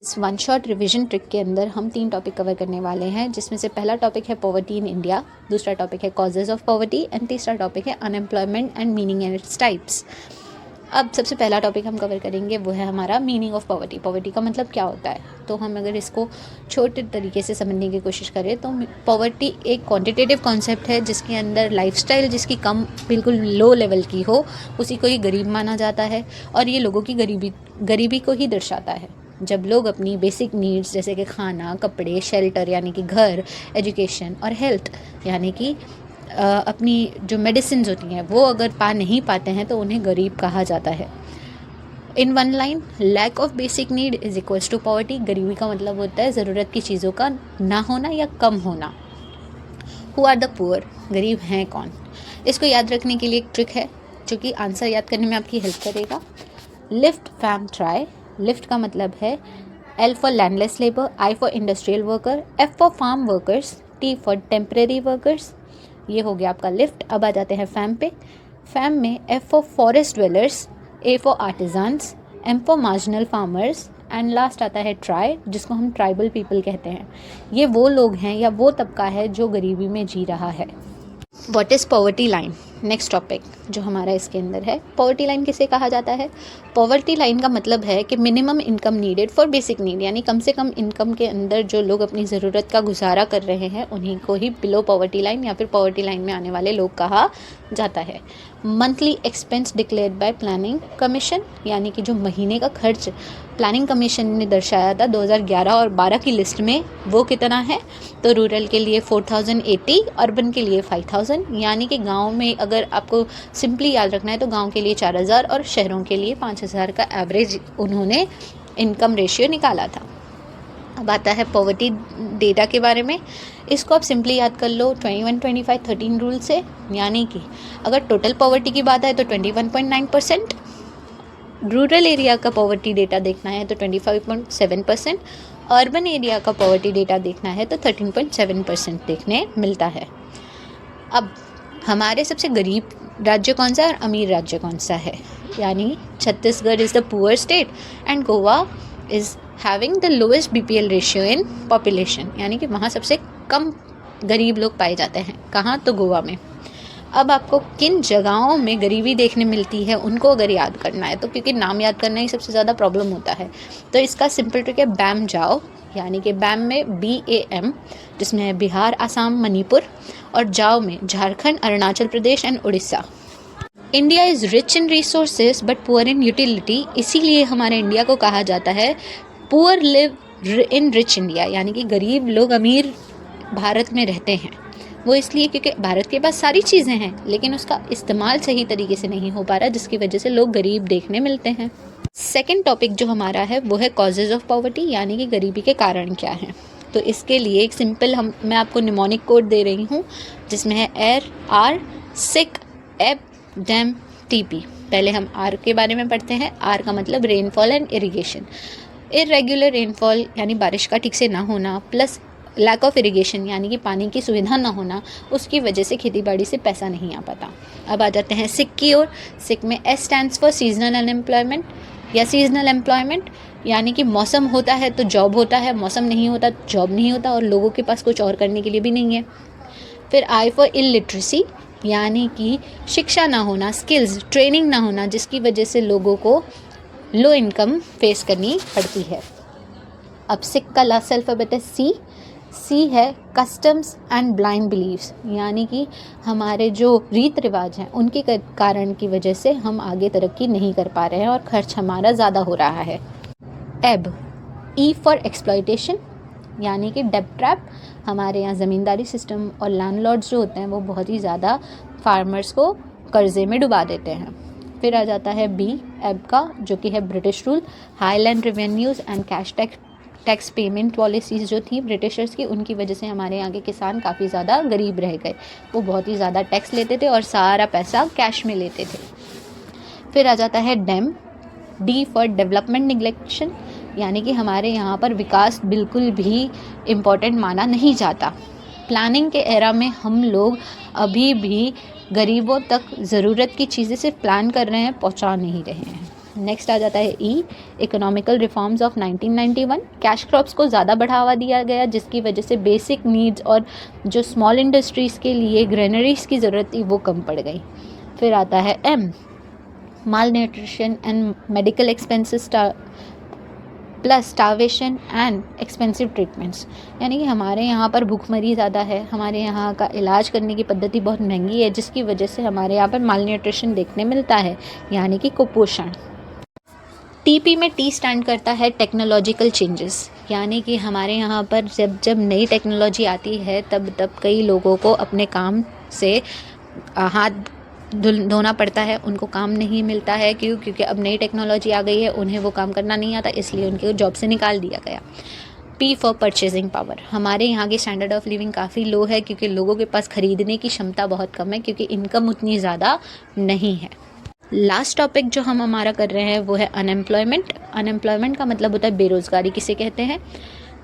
इस one shot revision trick के अंदर हम 3 टॉपिक कवर करने वाले हैं, जिसमें से पहला टॉपिक है पॉवर्टी इन इंडिया, दूसरा टॉपिक है कॉजेज ऑफ पॉवर्टी एंड तीसरा टॉपिक है unemployment and meaning and its types. अब सबसे पहला टॉपिक हम कवर करेंगे वो है हमारा मीनिंग ऑफ पॉवर्टी। पॉवर्टी का मतलब क्या होता है, तो हम अगर इसको छोटे तरीके से समझने की कोशिश करें तो पॉवर्टी एक क्वांटिटेटिव कॉन्सेप्ट है जिसके अंदर लाइफस्टाइल जिसकी कम बिल्कुल लो लेवल की हो उसी को ही गरीब माना जाता है, और ये लोगों की गरीबी को ही दर्शाता है। जब लोग अपनी बेसिक नीड्स जैसे कि खाना, कपड़े, शेल्टर यानी कि घर, एजुकेशन और हेल्थ यानी कि अपनी जो मेडिसिन होती हैं वो अगर नहीं पाते हैं तो उन्हें गरीब कहा जाता है। In one line, lack of basic need is equals to poverty. गरीबी का मतलब होता है ज़रूरत की चीज़ों का ना होना या कम होना। हु आर द पुअर, गरीब हैं कौन? इसको याद रखने के लिए एक ट्रिक है जो कि आंसर याद करने में आपकी हेल्प करेगा। Lift fam try. लिफ्ट का मतलब है L for landless labour, I for industrial worker, F for farm workers, T for temporary workers. ये हो गया आपका लिफ्ट। अब आ जाते हैं फैम पे। फैम में F for forest dwellers, A for artisans, M for marginal farmers and last आता है ट्राई, जिसको हम ट्राइबल पीपल कहते हैं। ये वो लोग हैं या वो तबका है जो गरीबी में जी रहा है। What is poverty line? Next topic जो हमारा इसके अंदर है, पॉवर्टी लाइन किसे कहा जाता है? पॉवर्टी लाइन का मतलब है कि minimum income needed for basic need, यानी कम से कम इनकम के अंदर जो लोग अपनी ज़रूरत का गुजारा कर रहे हैं उन्हीं को ही बिलो पॉवर्टी लाइन या फिर पॉवर्टी लाइन में आने वाले लोग कहा जाता है। Monthly expense declared by planning commission, यानी कि जो महीने का खर्च प्लानिंग कमीशन ने दर्शाया था 2011 और 12 की लिस्ट में, वो कितना है? तो रूरल के लिए 4080, अर्बन के लिए 5000, यानी कि गांव में अगर आपको सिंपली याद रखना है तो गांव के लिए 4000 और शहरों के लिए 5000 का एवरेज उन्होंने इनकम रेशियो निकाला था। अब आता है पॉवर्टी डेटा के बारे में। इसको आप सिंपली याद कर लो 21, 25, 13 रूल से, यानी कि अगर टोटल पॉवर्टी की बात है तो 21.9%, रूरल एरिया का पॉवर्टी डेटा देखना है तो 25.7%, अर्बन एरिया का पॉवर्टी डेटा देखना है तो 13.7% देखने मिलता है। अब हमारे सबसे गरीब राज्य कौन सा है और अमीर राज्य कौन सा है? यानी Chhattisgarh is the poor state and Goa is having the lowest BPL ratio in population, यानी कि वहाँ सबसे कम गरीब लोग पाए जाते हैं। कहाँ? तो गोवा में। अब आपको किन जगहों में गरीबी देखने मिलती है उनको अगर याद करना है तो, क्योंकि नाम याद करना ही सबसे ज़्यादा प्रॉब्लम होता है, तो इसका सिंपल ट्रिक है BAM जाओ, यानी कि BAM में BAM, जिसमें है बिहार, आसाम, मणिपुर, और जाओ में Jharkhand, Arunachal Pradesh and Orissa. India is rich in resources but poor in utility, इसीलिए हमारे इंडिया को कहा जाता है poor live in rich India, यानी कि गरीब लोग अमीर भारत में रहते हैं। वो इसलिए क्योंकि भारत के पास सारी चीज़ें हैं लेकिन उसका इस्तेमाल सही तरीके से नहीं हो पा रहा, जिसकी वजह से लोग गरीब देखने मिलते हैं। सेकंड टॉपिक जो हमारा है वो है कॉजेज ऑफ पॉवर्टी, यानी कि गरीबी के कारण क्या हैं। तो इसके लिए एक सिंपल मैं आपको निमोनिक कोड दे रही हूँ, जिसमें है एयर, आर, सिक, एब, डैम, TP। पहले हम आर के बारे में पढ़ते हैं। आर का मतलब rainfall and irrigation. Irregular rainfall यानी बारिश का ठीक से ना होना, प्लस लैक ऑफ इरिगेशन यानी कि पानी की सुविधा ना होना, उसकी वजह से खेतीबाड़ी से पैसा नहीं आ पाता। अब आ जाते हैं सिक की ओर। सिक में S stands for seasonal unemployment या सीजनल एम्प्लॉयमेंट, यानी कि मौसम होता है तो जॉब होता है, मौसम नहीं होता तो जॉब नहीं होता और लोगों के पास कुछ और करने के लिए भी नहीं है। फिर I फॉर इलिटरेसी, यानी कि शिक्षा ना होना, स्किल्स ट्रेनिंग ना होना, जिसकी वजह से लोगों को लो इनकम फेस करनी पड़ती है। अब सिक का लास्ट अल्फ़ाबेट है C है कस्टम्स एंड ब्लाइंड बिलीव्स, यानी कि हमारे जो रीत रिवाज हैं उनके कारण की वजह से हम आगे तरक्की नहीं कर पा रहे हैं और खर्च हमारा ज़्यादा हो रहा है। एब, E फॉर एक्सप्लॉयटेशन, यानी कि डेब्ट ट्रैप। हमारे यहाँ ज़मींदारी सिस्टम और लैंडलॉर्ड्स जो होते हैं वो बहुत ही ज़्यादा फार्मर्स को कर्जे में डुबा देते हैं। फिर आ जाता है B, एब का, जो कि है British rule, high land revenues and cash tax payment policies जो थी ब्रिटिशर्स की, उनकी वजह से हमारे यहाँ के किसान काफ़ी ज़्यादा गरीब रह गए। वो बहुत ही ज़्यादा टैक्स लेते थे और सारा पैसा कैश में लेते थे। फिर आ जाता है डेम, D फॉर डेवलपमेंट निगलेक्शन, यानी कि हमारे यहाँ पर विकास बिल्कुल भी इम्पोर्टेंट माना नहीं जाता। प्लानिंग के एरा में हम लोग अभी भी गरीबों तक ज़रूरत की चीज़ें सिर्फ प्लान कर रहे हैं, पहुँचा नहीं रहे हैं। नेक्स्ट आ जाता है E, economical reforms of 1991। Cash crops को ज़्यादा बढ़ावा दिया गया, जिसकी वजह से बेसिक नीड्स और जो स्मॉल इंडस्ट्रीज़ के लिए ग्रेनरीज की ज़रूरत थी वो कम पड़ गई। फिर आता है M, malnutrition and medical expenses plus starvation and expensive treatments. यानी कि हमारे यहाँ पर भूखमरी ज़्यादा है, हमारे यहाँ का इलाज करने की पद्धति बहुत महंगी है, जिसकी वजह से हमारे यहाँ पर माल न्यूट्रिशन देखने मिलता है, यानी कि कुपोषण। टीपी में टी स्टैंड करता है टेक्नोलॉजिकल चेंजेस, यानी कि हमारे यहाँ पर जब नई टेक्नोलॉजी आती है तब कई लोगों को अपने काम से हाथ धोना पड़ता है, उनको काम नहीं मिलता है। क्योंकि अब नई टेक्नोलॉजी आ गई है, उन्हें वो काम करना नहीं आता, इसलिए उनके जॉब से निकाल दिया गया। पी फॉर परचेजिंग पावर, हमारे यहाँ की स्टैंडर्ड ऑफ लिविंग काफ़ी लो है, क्योंकि लोगों के पास खरीदने की क्षमता बहुत कम है, क्योंकि इनकम उतनी ज़्यादा नहीं है। लास्ट टॉपिक जो हम हमारा कर रहे हैं वो है अनएम्प्लॉयमेंट। अनएम्प्लॉयमेंट का मतलब होता है बेरोज़गारी किसे कहते हैं।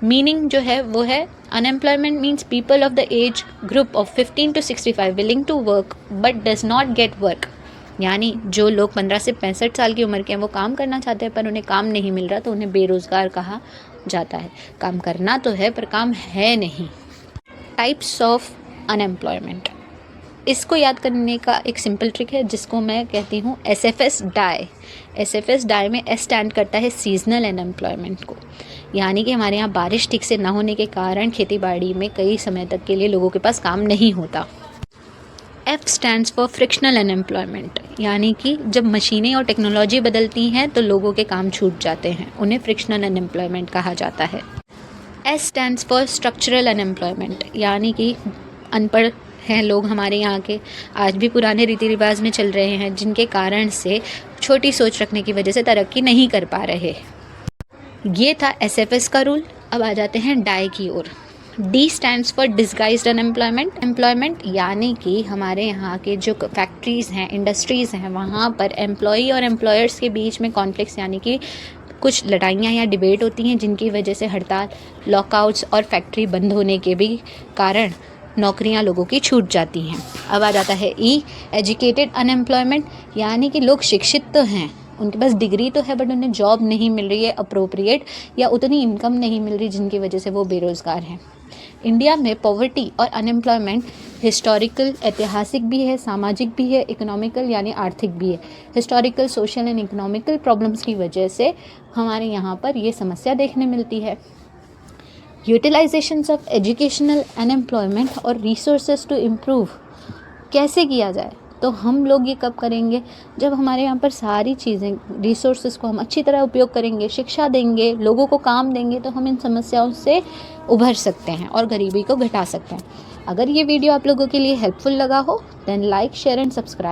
मीनिंग जो है वो है unemployment means people of the age group of 15 to 65 willing to work but does not get work. यानी जो लोग 15 से 65 साल की उम्र के हैं वो काम करना चाहते हैं पर उन्हें काम नहीं मिल रहा, तो उन्हें बेरोज़गार कहा जाता है। काम करना तो है पर काम है नहीं। टाइप्स ऑफ अनएम्प्लॉयमेंट, इसको याद करने का एक सिंपल ट्रिक है जिसको मैं कहती हूँ SFS डाई। SFS डाई में S स्टैंड करता है सीजनल अनएम्प्लॉयमेंट को, यानी कि हमारे यहाँ बारिश ठीक से ना होने के कारण खेती बाड़ी में कई समय तक के लिए लोगों के पास काम नहीं होता। F stands for frictional unemployment, यानी कि जब मशीनें और टेक्नोलॉजी बदलती हैं तो लोगों के काम छूट जाते हैं, उन्हें फ्रिक्शनल अनएम्प्लॉयमेंट कहा जाता है। S stands for structural unemployment, यानी कि अनपढ़ हैं लोग हमारे यहाँ के, आज भी पुराने रीति रिवाज में चल रहे हैं, जिनके कारण से छोटी सोच रखने की वजह से तरक्की नहीं कर पा रहे। ये था SFS का रूल। अब आ जाते हैं डाई की ओर। D stands for disguised unemployment, यानी कि हमारे यहाँ के जो फैक्ट्रीज़ हैं, इंडस्ट्रीज़ हैं, वहाँ पर एम्प्लॉई और एम्प्लॉयर्स के बीच में कॉन्फ्लिक्ट्स यानी कि कुछ लड़ाइयाँ या डिबेट होती हैं, जिनकी वजह से हड़ताल, लॉकआउट्स और फैक्ट्री बंद होने के भी कारण नौकरियां लोगों की छूट जाती हैं। अब आ जाता है ई, एजुकेटेड अनएम्प्लॉयमेंट, यानी कि लोग शिक्षित तो हैं, उनके पास डिग्री तो है बट उन्हें जॉब नहीं मिल रही है अप्रोप्रिएट, या उतनी इनकम नहीं मिल रही जिनकी वजह से वो बेरोज़गार हैं। इंडिया में पॉवर्टी और अनएम्प्लॉयमेंट हिस्टोरिकल, ऐतिहासिक भी है, सामाजिक भी है, इकोनॉमिकल यानी आर्थिक भी है। Historical, social and economical problems की वजह से हमारे यहाँ पर ये समस्या देखने मिलती है। यूटिलाइजेशंस ऑफ एजुकेशनल अनएम्प्लॉयमेंट और रिसोर्सेज टू इम्प्रूव कैसे किया जाए, तो हम लोग ये कब करेंगे, जब हमारे यहाँ पर सारी चीज़ें, रिसोर्सेज को हम अच्छी तरह उपयोग करेंगे, शिक्षा देंगे, लोगों को काम देंगे, तो हम इन समस्याओं से उभर सकते हैं और गरीबी को घटा सकते हैं। अगर ये वीडियो आप लोगों के लिए हेल्पफुल लगा हो then like, share and subscribe.